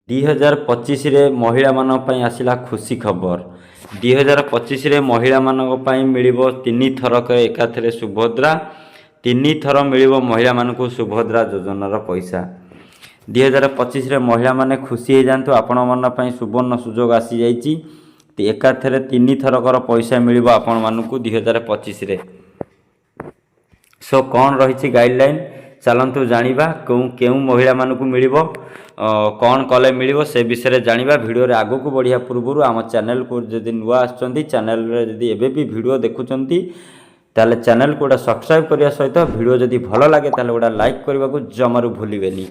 2025 महिला मानक पई आसिला खुशी खबर। 2025 महिला मानक पई मिलिबो 3 थरक एकाथरे सुभद्रा 3 थर मिलिबो महिला मानकु सुभद्रा योजनार पैसा। 2025 महिला माने खुशी हो जातु आपण मन पई सुवर्ण सुजोग आसी जाइची। एकाथरे 3 थरकर पैसा मिलिबो आपण मानकु 2025 सो कौन रही गाइडलाइन चलतु जानिबा केउं महिला मानकु मिलिबो कौन कले मिलिबो से विषय जानिबा। वीडियो रे आगो को बढ़िया पूर्व आम चैनल को जदि नुआ आछंती चैनल रे जदि एबे भी वीडियो देखुचंती ताले चैनल को सब्सक्राइब करिया सहित वीडियो जदि भल लागे ताले गोटा लाइक करबा को जमारू भूलिबेनी।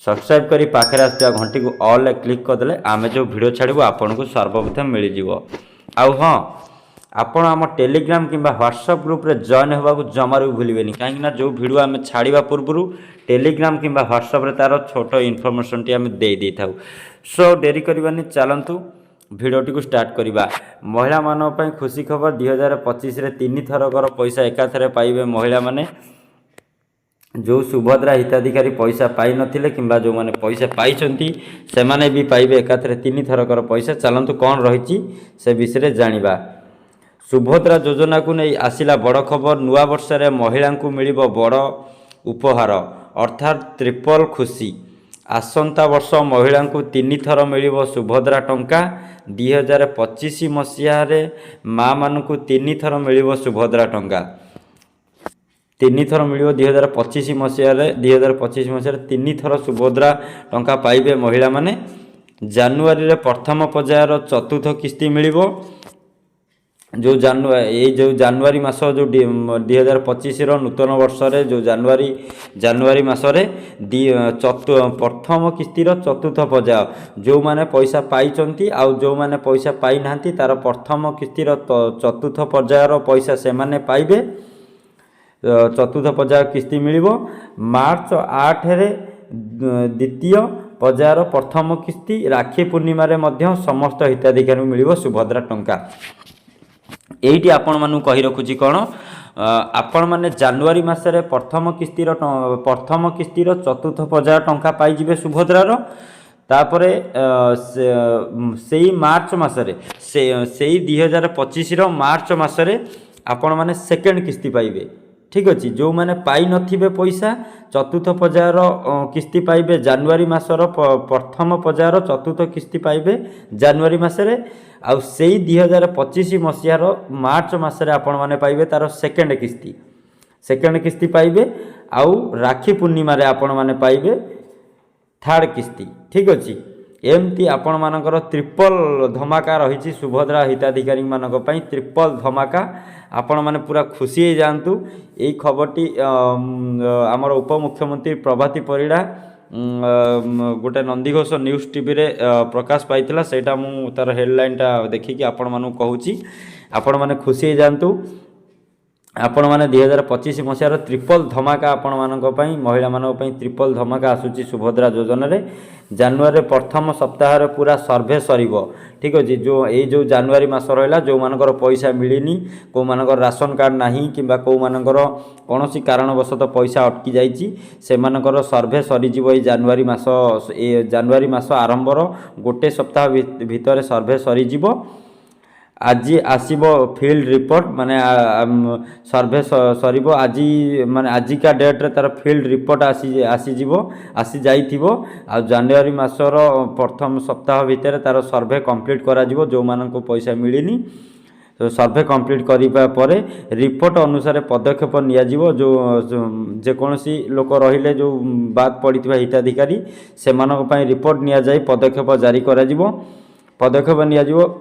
सब्सक्राइब करी पाखरे आस्था घंटी को ऑल क्लिक कर देले आमे जो वीडियो छाड़िबो आपन को सर्वप्रथम मिल जिवो। आउ हां आपण आम टेलीग्राम किंबा व्हाट्सएप ग्रुप रे जॉइन होगा जमारू भूलिबेनी कहीं जो वीडियो आम छाड़ा पूर्व टेलीग्राम किंबा व्हाट्सएप रे तार छोट इनफॉरमेशन टी आम दे दी था। सो डेरी करबानी चलतु भिडियोटी को स्टार्ट करवा। महिला मान पई खुशी खबर 2025 रे 3 थरकर पैसा एकाथरे पाइबे महिला माने जो सुभद्रा हिताधिकारी पैसा पाई नथिले किंबा जो माने पैसा पाइछंती से माने भी पाइबे एकाथरे 3 थरकर पैसा। चलतु कौन रही से विषय जानिबा। सुभद्रा योजना को नहीं आसिला बड़ खबर। नुआ वर्ष रे महिला को मिलिबो बड़ उपहार अर्थात ट्रिपल खुशी। आसंता वर्ष महिला को 3 थर मिलिबो सुभद्रा टंका। 2025 मसीहा रे माँ मान को 3 थर मिलिबो सुभद्रा टंका। 3 थर मिलिबो 2025 मसीहा रे 2025 मसीहा रे 3 थर सुभद्रा टंका पाइबे महिला माने। जानुआरी रे प्रथम पर्यायर चतुर्थ किस्ती मिलिबो जो जानुआरी मास जो 2025 नूतन वर्ष रे जो जानुआरी मास रे प्रथम किस्तीर चतुर्थ पर्याय जो माने पैसा पाइचंती आउ जो माने पैसा पाई नांती तार प्रथम किस्तीर चतुर्थ पर्यायर पैसा से माने पाइबे। चतुर्थ पर्याय किस्ती मिलिबो। मार्च 8 रे द्वितीय पर्यायर प्रथम किस्ती। राखी पूर्णिमा रे मध्य समस्त हिताधिकारी मिलिबो सुभद्रा टंका। एइटी आपण मानु कहि रखुची कोन आपण माने जनवरी मासरे प्रथम किस्तीर चतुर्थ पर्याय टंका पाई जिवे सुभद्रार। तापरे सेई मार्च मासरे सेई 2025 रो मार्च मासरे आपण माने सेकेंड किस्ती पाइबे। ठीक अच्छे जो मैंने पाई नथिबे पैसा चतुर्थ पर्यायर किस्ती पाइबे जानुआरी मासर प्रथम पर्यायर चतुर्थ किस्ती पाइबे जानुआरी मासरे आउ सेई 2025 मसीहार मार्च मासरे आपण माने पाइबे तार सेकेंड किस्ती पाइबे। आउ राखी पूर्णिमा रे आपण माने पाइबे थर्ड किस्ती। ठीक अच्छे एमती आपण मानकर ट्रिपल धमाका रही सुभद्रा हिताधिकारी मानक पई ट्रिपल धमाका। आपण माने पूरा खुशी हो जातु। यही खबरटी आमर उपमुख्यमंत्री प्रभाती परिड़ा गोटे नंदीघोष न्यूज टीवी रे प्रकाश पाइथिला सेटा मु तार हेडलाइन टा देखिकी आपण मानु कहूची आपण माने खुशी हो जातु। आपण माने 2025 मसीहार ट्रिपल धमाका आपण मानक पई महिला मानक पई ट्रिपल धमाका आसुची सुभद्रा योजना रे। जानुआरी प्रथम सप्ताह रे पूरा सर्वे सरीबो। ठीक अछि जो जानुआरी मास रहला जो मानकर पैसा मिलिनी को मानकर राशन कार्ड नाही किबा को मानकर कोनोसी कारणवशत पैसा अटकी जाईची से मानकर सर्वे सरी जिवो। ए जानुआरी मास आरंभर गोटे सप्ताह भितर सर्वे सरी जिवो। आज आसीबो फील्ड रिपोर्ट माने सर्वे सरीबो आज माने आजिका डेट रे तार फील्ड रिपोर्ट आसी जाइथिबो। आ जानुआरी मासर प्रथम सप्ताह भितर तार सर्वे कंप्लीट करा जिवो जो मानको पैसा मिलिनी। तो सर्वे कंप्लीट करिबा परे रिपोर्ट अनुसार पदक्षेप निया जिवो। जो जेकोसी लोक रहिले जो बात पड़िथिबा हिताधिकारी से मानक पई रिपोर्ट निया जाई पदक्षेप जारी करा जिवो। पदक्षेप निया जिवो।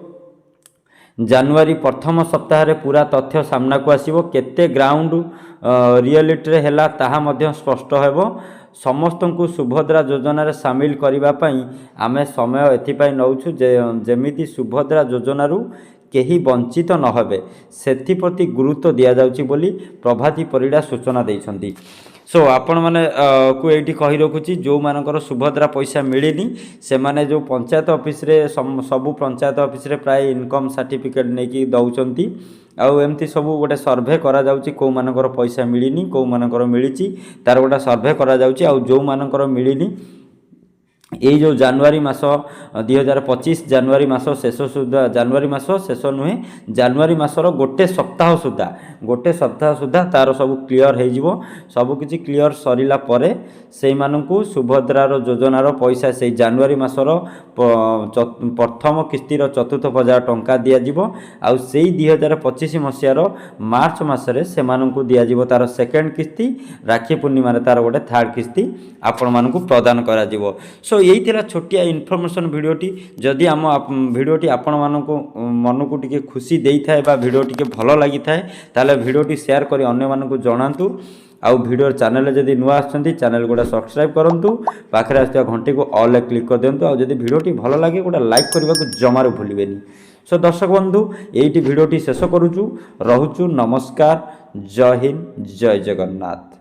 जानुआरी प्रथम सप्ताह रे पूरा तथ्य सामना को आसीबो। केते ग्राउंड रियलिटी रे हैला ताहा मध्य स्पष्ट हेबो। समस्त को सुभद्रा योजना रे शामिल करिबा पई आमे समय एथिपाई नउछु जेमिति सुभद्रा योजना रु केही वंचित न होबे सेथिप्रति गुरुत्व दिया जाउची बोली प्रभाती परिड़ा सूचना दैछंती। सो आपण माने को एठी कहि रखुची जो मानकर सुभद्रा पैसा मिलिनी से माने जो पंचायत ऑफिस रे सबु पंचायत ऑफिस रे प्राय इनकम सर्टिफिकेट नेकी दउचंती। आउ एमती सब गोटे सर्वे करा जाउची को मानकर पैसा मिलिनी को मानकर मिलिची तार गोटे सर्वे करा जाउची। आउ जो मानकर मिलिनी এই ଯେଉଁ ଜାନୁଆରୀ ମାସ 2025 ଜାନୁଆରୀ ମାସ ଶେଷ ସୁଦ୍ଧା, ଜାନୁଆରୀ ମାସ ଶେଷ ନୁହେଁ, ଜାନୁଆରୀ ମାସର ଗୋଟେ ସପ୍ତାହ ସୁଦ୍ଧା ତାର ସବୁ କ୍ଲିଅର୍ ହେଇଯିବ। ସବୁକିଛି କ୍ଲିଅର୍ ସରିଲା ପରେ ସେଇମାନଙ୍କୁ ସୁଭଦ୍ରାର ଯୋଜନାର ପଇସା ସେଇ ଜାନୁଆରୀ ମାସର ପ୍ରଥମ କିସ୍ତିର ଚତୁର୍ଥ ପର୍ଯ୍ୟାୟ ଟଙ୍କା ଦିଆଯିବ। ଆଉ ସେଇ 2025 ମସିହାର ମାର୍ଚ୍ଚ ମାସରେ ସେମାନଙ୍କୁ ଦିଆଯିବ ତାର ସେକେଣ୍ଡ କିସ୍ତି, ରାକ୍ଷୀ ପୂର୍ଣ୍ଣିମାରେ ତାର ଗୋଟେ ଥାର୍ଡ଼ କିସ୍ତି ଆପଣମାନଙ୍କୁ ପ୍ରଦାନ କରାଯିବ। ସୋ यही थिला छोटिया इनफॉरमेशन भिडियोटी। जदि आम भिडियोटी आपण मानकु मनकु टिके खुशी देई थाए बा भिडियो टिके भलो लागि थाए ताले भिडियोटी शेयर करी अन्य मानकु जणांतु। आउ भिडियो चैनल जदि नुआ आछंती चैनल गोटा सब्सक्राइब करंतु, पाखरे आस्थिया घंटी को ऑल क्लिक कर दियंतु। आउ जदि भिडियोटी भलो लागे गोटा लाइक करबा को जमारो भूलिबेनी। सो दर्शक बंधु एइटी भिडियोटी शेष करूछु, रहुछु, नमस्कार, जय हिंद, जय जगन्नाथ।